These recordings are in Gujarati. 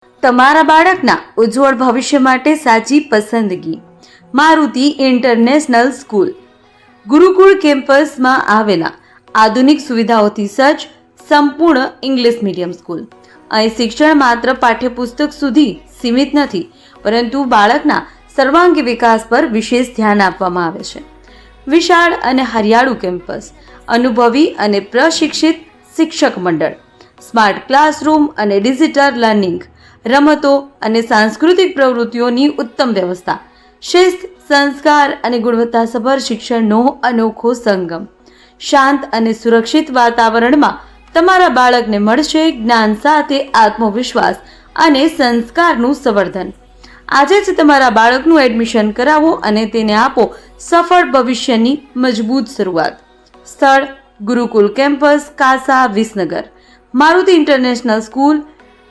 તમારા બાળકના ઉજ્જવળ ભવિષ્ય માટે સાચી પસંદગી મારુતિ ઇન્ટરનેશનલ સ્કૂલ. ગુરુકુળ કેમ્પસમાં આવેલા આધુનિક સુવિધાઓથી સજ્જ સંપૂર્ણ ઇંગ્લિશ મીડિયમ સ્કૂલ. અહીં શિક્ષણ માત્ર પાઠ્યપુસ્તક સુધી સીમિત નથી, પરંતુ બાળકના સર્વાંગી વિકાસ પર વિશેષ ધ્યાન આપવામાં આવે છે. વિશાળ અને હરિયાળું કેમ્પસ, અનુભવી અને પ્રશિક્ષિત શિક્ષક મંડળ, સ્માર્ટ ક્લાસરૂમ અને ડિજિટલ લર્નિંગ, રમતો અને સાંસ્કૃતિક પ્રવૃત્તિઓની ઉત્તમ વ્યવસ્થા, શિસ્ત, સંસ્કાર અને ગુણવત્તાસભર શિક્ષણનો અનોખો સંગમ. શાંત અને સુરક્ષિત વાતાવરણમાં તમારા બાળકને મળશે જ્ઞાન સાથે આત્મવિશ્વાસ અને સંસ્કારનું સંવર્ધન. આજે જ તમારા બાળકનું એડમિશન કરાવો અને તેને આપો સફળ ભવિષ્યની મજબૂત શરૂઆત. સ્થળ: ગુરુકુલ કેમ્પસ, કાસા, વિસનગર. મારુતિ ઇન્ટરનેશનલ સ્કૂલ,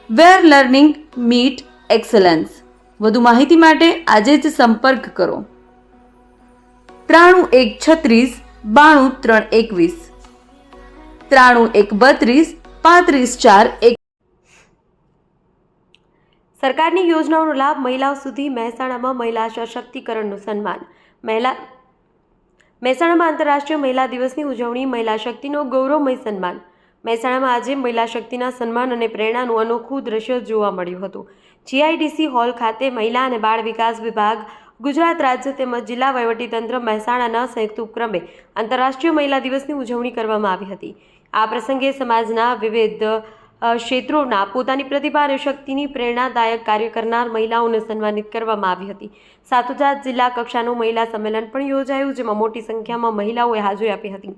વેર લર્નિંગ મીટ એક્સલન્સ. વધુ માહિતી માટે આજે જ સંપર્ક કરો 93 136 92 321 93 132 35 4. સરકારની યોજનાઓનો લાભ મહિલાઓ સુધી. મહેસાણામાં મહિલા સશક્તિકરણનું સન્માન. મહેસાણામાં આંતરરાષ્ટ્રીય મહિલા દિવસની ઉજવણી. મહિલા શક્તિનો ગૌરવમય સન્માન. મહેસાણામાં આજે મહિલા શક્તિના સન્માન અને પ્રેરણાનું અનોખું દ્રશ્ય જોવા મળ્યું હતું. જીઆઈડીસી હોલ ખાતે મહિલા અને બાળ વિકાસ વિભાગ, ગુજરાત રાજ્ય તેમજ જિલ્લા વહીવટીતંત્ર મહેસાણાના સંયુક્ત ઉપક્રમે આંતરરાષ્ટ્રીય મહિલા દિવસની ઉજવણી કરવામાં આવી હતી. આ પ્રસંગે સમાજના વિવિધ ક્ષેત્રોના પોતાની પ્રતિભા અને શક્તિની પ્રેરણાદાયક કાર્ય કરનાર મહિલાઓને સન્માનિત કરવામાં આવી હતી. સાથોસાથ જિલ્લા કક્ષાનું મહિલા સંમેલન પણ યોજાયું, જેમાં મોટી સંખ્યામાં મહિલાઓએ હાજરી આપી હતી.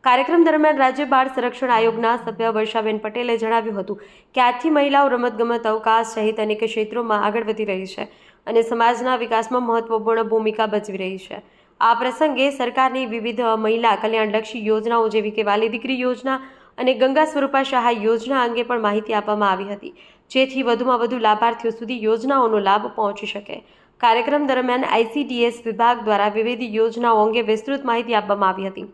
કાર્યક્રમ દરમિયાન રાજ્ય બાળ સંરક્ષણ આયોગના સભ્ય વર્ષાબેન પટેલે જણાવ્યું હતું કે આજથી મહિલાઓ રમતગમત, અવકાશ સહિત અનેક ક્ષેત્રોમાં આગળ વધી રહી છે અને સમાજના વિકાસમાં મહત્વપૂર્ણ ભૂમિકા ભજવી રહી છે. આ પ્રસંગે સરકારની વિવિધ મહિલા કલ્યાણલક્ષી યોજનાઓ જેવી કે વાલી દીકરી યોજના અને ગંગા સ્વરૂપા સહાય યોજના અંગે પણ માહિતી આપવામાં આવી હતી, જેથી વધુમાં વધુ લાભાર્થીઓ સુધી યોજનાઓનો લાભ પહોંચી શકે. કાર્યક્રમ દરમિયાન આઈસીડીએસ વિભાગ દ્વારા વિવિધ યોજનાઓ અંગે વિસ્તૃત માહિતી આપવામાં આવી હતી.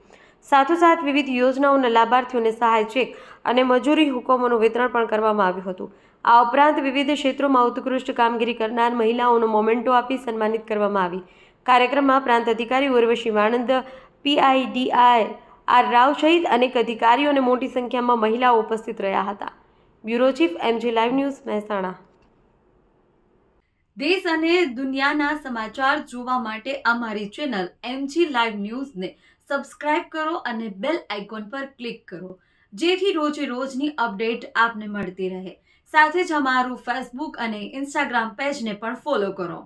સાથોસાથ વિવિધ યોજનાઓના લાભાર્થીઓને સહાય ચેક અને મજૂરી હુકમોનું વિતરણ પણ કરવામાં આવ્યું હતું. આ ઉપરાંત વિવિધ ક્ષેત્રોમાં ઉત્કૃષ્ટ કામગીરી કરનાર મહિલાઓનો મોમેન્ટો આપી સન્માનિત કરવામાં આવી. કાર્યક્રમમાં પ્રાંત અધિકારી ઉર્વશી વાણંદ, પીઆઈડીઆઈ આર રાવ સહિત અનેક અધિકારીઓ અને મોટી સંખ્યામાં મહિલાઓ ઉપસ્થિત રહ્યા હતા. Bureau chief, MG live news, Mehsana. દેશ અને દુનિયાના સમાચાર જોવા માટે અમારી ચેનલ એમજી લાઈવ ન્યૂઝને સબસ્ક્રાઇબ કરો અને બેલ આઇકોન પર ક્લિક કરો, જેથી રોજે રોજની અપડેટ આપને મળતી રહે. સાથે જ અમારું ફેસબુક અને ઇન્સ્ટાગ્રામ પેજને પણ ફોલો કરો.